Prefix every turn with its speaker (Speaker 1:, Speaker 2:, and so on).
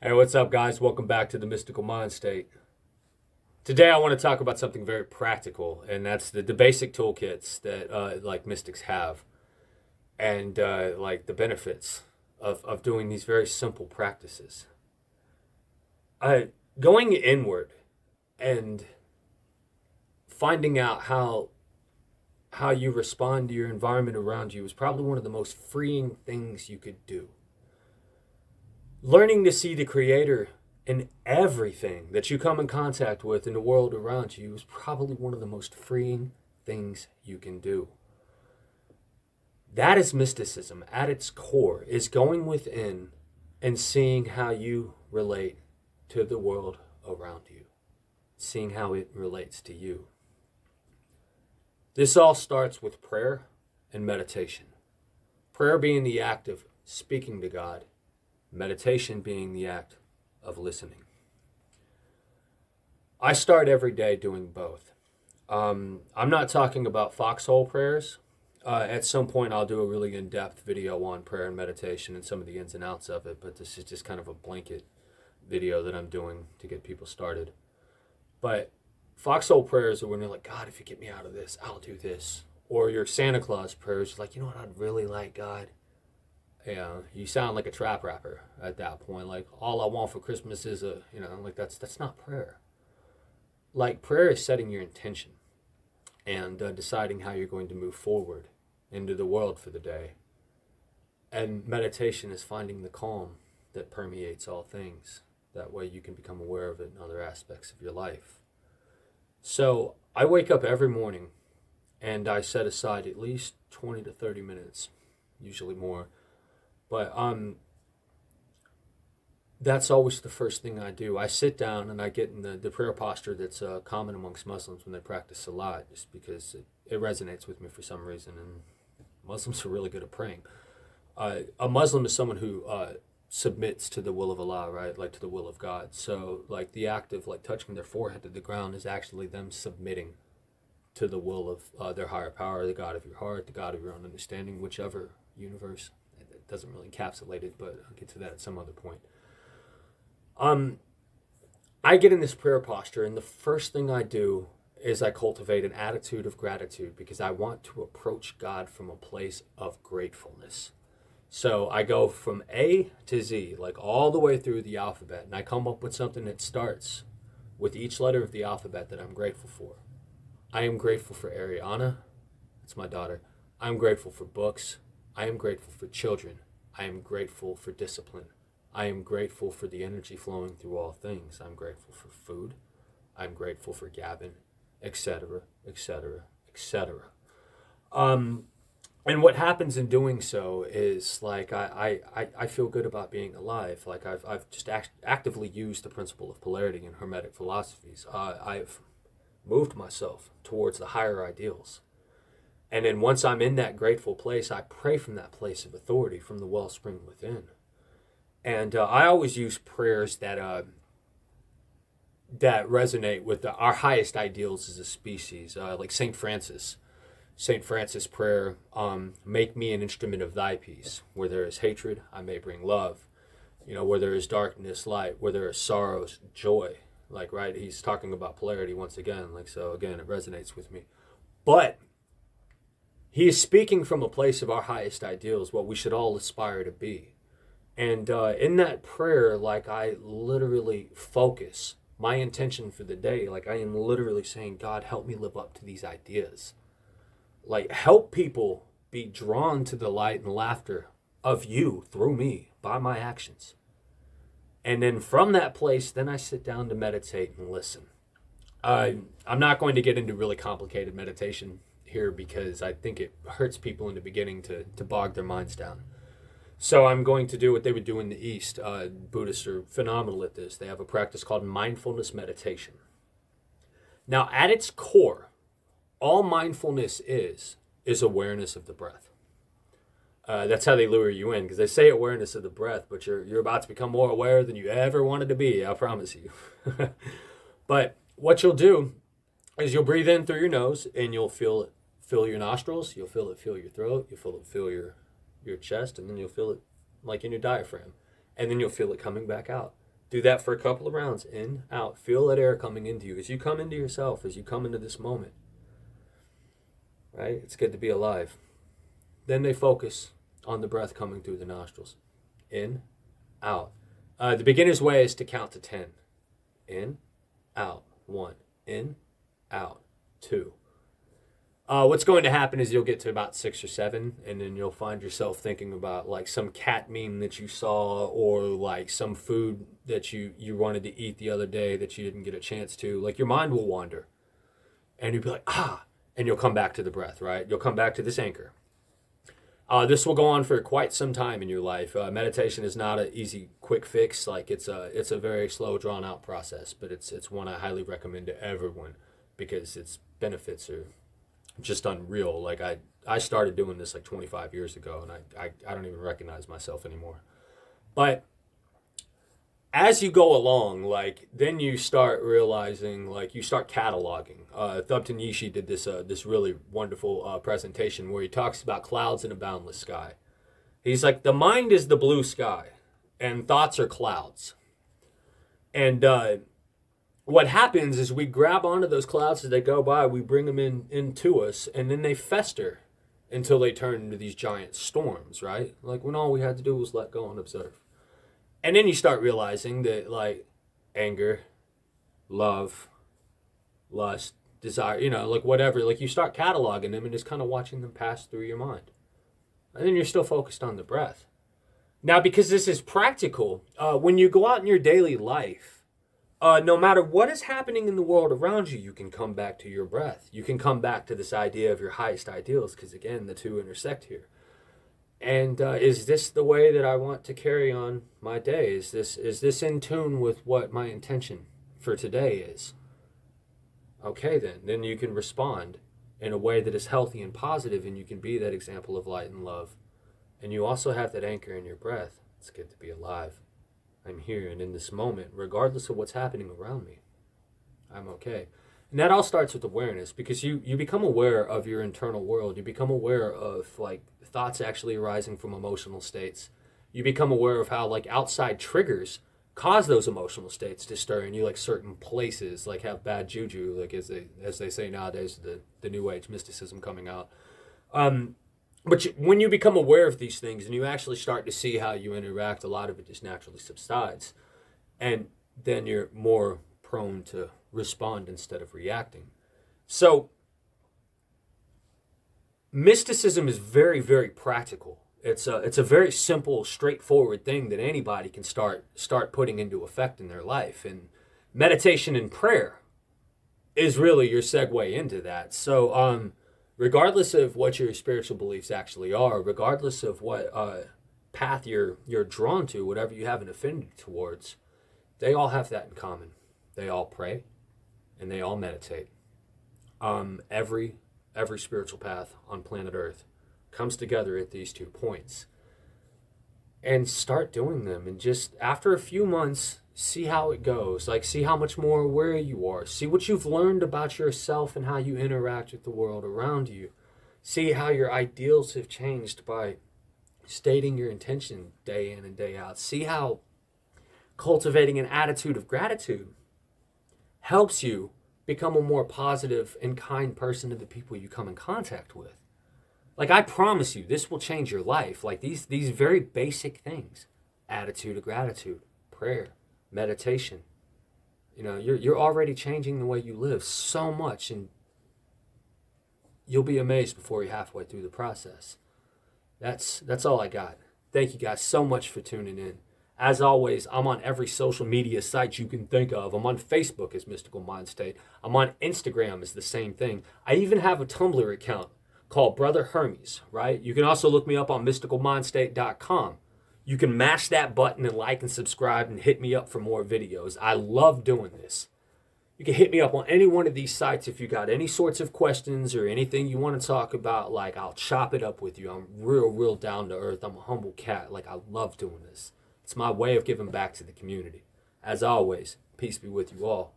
Speaker 1: Hey, what's up, guys? Welcome back to the Mystical Mind State. Today, I want to talk about something very practical, and that's the basic toolkits that like mystics have, and like the benefits of doing these very simple practices. Going inward and finding out how you respond to your environment around you is probably one of the most freeing things you could do. Learning to see the Creator in everything that you come in contact with in the world around you is probably one of the most freeing things you can do. That is mysticism at its core, is going within and seeing how you relate to the world around you, seeing how it relates to you. This all starts with prayer and meditation. Prayer being the act of speaking to God, meditation being the act of listening. I start every day doing both. I'm not talking about Foxhole Prayers. At some point, I'll do a really in-depth video on prayer and meditation and some of the ins and outs of it, but this is just kind of a blanket video that I'm doing to get people started. But Foxhole Prayers are when you're like, God, if you get me out of this, I'll do this. Or your Santa Claus prayers, like, you know what I'd really like, God? You sound like a trap rapper at that point. Like, all I want for Christmas is like that's not prayer. Like, prayer is setting your intention and deciding how you're going to move forward into the world for the day. And meditation is finding the calm that permeates all things. That way you can become aware of it in other aspects of your life. So I wake up every morning and I set aside at least 20 to 30 minutes, usually more. But that's always the first thing I do. I sit down and I get in the prayer posture that's common amongst Muslims when they practice Salat, just because it resonates with me for some reason. And Muslims are really good at praying. A Muslim is someone who submits to the will of Allah, right? Like to the will of God. So like the act of like touching their forehead to the ground is actually them submitting to the will of their higher power, the God of your heart, the God of your own understanding, whichever universe. It doesn't really encapsulate it, but I'll get to that at some other point. I get in this prayer posture, and the first thing I do is I cultivate an attitude of gratitude because I want to approach God from a place of gratefulness. So I go from A to Z, like all the way through the alphabet, and I come up with something that starts with each letter of the alphabet that I'm grateful for. I am grateful for Ariana. That's my daughter. I'm grateful for books. I am grateful for children. I am grateful for discipline. I am grateful for the energy flowing through all things. I'm grateful for food. I'm grateful for Gavin, etc., etc., etc. And what happens in doing so is like I feel good about being alive. Like I've just actively used the principle of polarity in Hermetic philosophies. I've moved myself towards the higher ideals. And then once I'm in that grateful place, I pray from that place of authority, from the wellspring within. And I always use prayers that resonate with our highest ideals as a species, like St. Francis. St. Francis' prayer, make me an instrument of thy peace. Where there is hatred, I may bring love. Where there is darkness, light. Where there is sorrows, joy. Like, right, he's talking about polarity once again. Like, so again, it resonates with me. But he is speaking from a place of our highest ideals, what we should all aspire to be. And in that prayer, like, I literally focus my intention for the day. Like, I am literally saying, God, help me live up to these ideas. Like, help people be drawn to the light and laughter of you through me by my actions. And then from that place, then I sit down to meditate and listen. I'm not going to get into really complicated meditation here because I think it hurts people in the beginning to bog their minds down. So I'm going to do what they would do in the East. Buddhists are phenomenal at this. They have a practice called mindfulness meditation. Now, at its core, all mindfulness is awareness of the breath. That's how they lure you in, because they say awareness of the breath, but you're about to become more aware than you ever wanted to be, I promise you. But what you'll do is you'll breathe in through your nose, and you'll fill your nostrils, you'll feel your throat, you'll feel your chest, and then you'll feel it like in your diaphragm. And then you'll feel it coming back out. Do that for a couple of rounds. In, out. Feel that air coming into you. As you come into yourself, as you come into this moment. Right? It's good to be alive. Then they focus on the breath coming through the nostrils. In, out. The beginner's way is to count to 10. In, out. 1. In, out. 2. What's going to happen is you'll get to about 6 or 7, and then you'll find yourself thinking about like some cat meme that you saw, or like some food that you wanted to eat the other day that you didn't get a chance to. Like your mind will wander, and you'll be like, and you'll come back to the breath, right? You'll come back to this anchor. This will go on for quite some time in your life. Meditation is not an easy, quick fix. Like it's a very slow, drawn out process, but it's one I highly recommend to everyone because its benefits are just unreal. Like I started doing this like 25 years ago, and I don't even recognize myself anymore. But as you go along, like then you start realizing, like you start cataloging. Thubten Yishi did this really wonderful presentation where he talks about clouds in a boundless sky. He's like, the mind is the blue sky, and thoughts are clouds. And what happens is we grab onto those clouds as they go by, we bring them into us, and then they fester until they turn into these giant storms, right? Like when all we had to do was let go and observe. And then you start realizing that like anger, love, lust, desire, like whatever, like you start cataloging them and just kind of watching them pass through your mind. And then you're still focused on the breath. Now, because this is practical, when you go out in your daily life, no matter what is happening in the world around you, you can come back to your breath. You can come back to this idea of your highest ideals, because again, the two intersect here. And is this the way that I want to carry on my day? Is this in tune with what my intention for today is? Okay, then you can respond in a way that is healthy and positive, and you can be that example of light and love. And you also have that anchor in your breath. It's good to be alive. I'm here, and in this moment, regardless of what's happening around me, I'm okay. And that all starts with awareness, because you become aware of your internal world. You become aware of like thoughts actually arising from emotional states. You become aware of how like outside triggers cause those emotional states to stir in you, like certain places like have bad juju, like as they say nowadays, the new age mysticism coming out. But when you become aware of these things and you actually start to see how you interact, a lot of it just naturally subsides. And then you're more prone to respond instead of reacting. So mysticism is very, very practical. It's a very simple, straightforward thing that anybody can start putting into effect in their life. And meditation and prayer is really your segue into that. So regardless of what your spiritual beliefs actually are, regardless of what path you're drawn to, whatever you have an affinity towards, they all have that in common. They all pray and they all meditate. Every spiritual path on planet Earth comes together at these 2 points. And start doing them, and just after a few months, see how it goes. Like, see how much more aware you are. See what you've learned about yourself and how you interact with the world around you. See how your ideals have changed by stating your intention day in and day out. See how cultivating an attitude of gratitude helps you become a more positive and kind person to the people you come in contact with. Like, I promise you, this will change your life. Like, these very basic things. Attitude of gratitude, prayer, meditation. You're already changing the way you live so much, and you'll be amazed before you're halfway through the process. That's all I got. Thank you guys so much for tuning in. As always, I'm on every social media site you can think of. I'm on Facebook as Mystical Mind State. I'm on Instagram as the same thing. I even have a Tumblr account called Brother Hermes, right? You can also look me up on mysticalmindstate.com. You can mash that button and like and subscribe and hit me up for more videos. I love doing this. You can hit me up on any one of these sites if you got any sorts of questions or anything you want to talk about. Like, I'll chop it up with you. I'm real down to earth. I'm a humble cat. Like, I love doing this. It's my way of giving back to the community. As always, peace be with you all.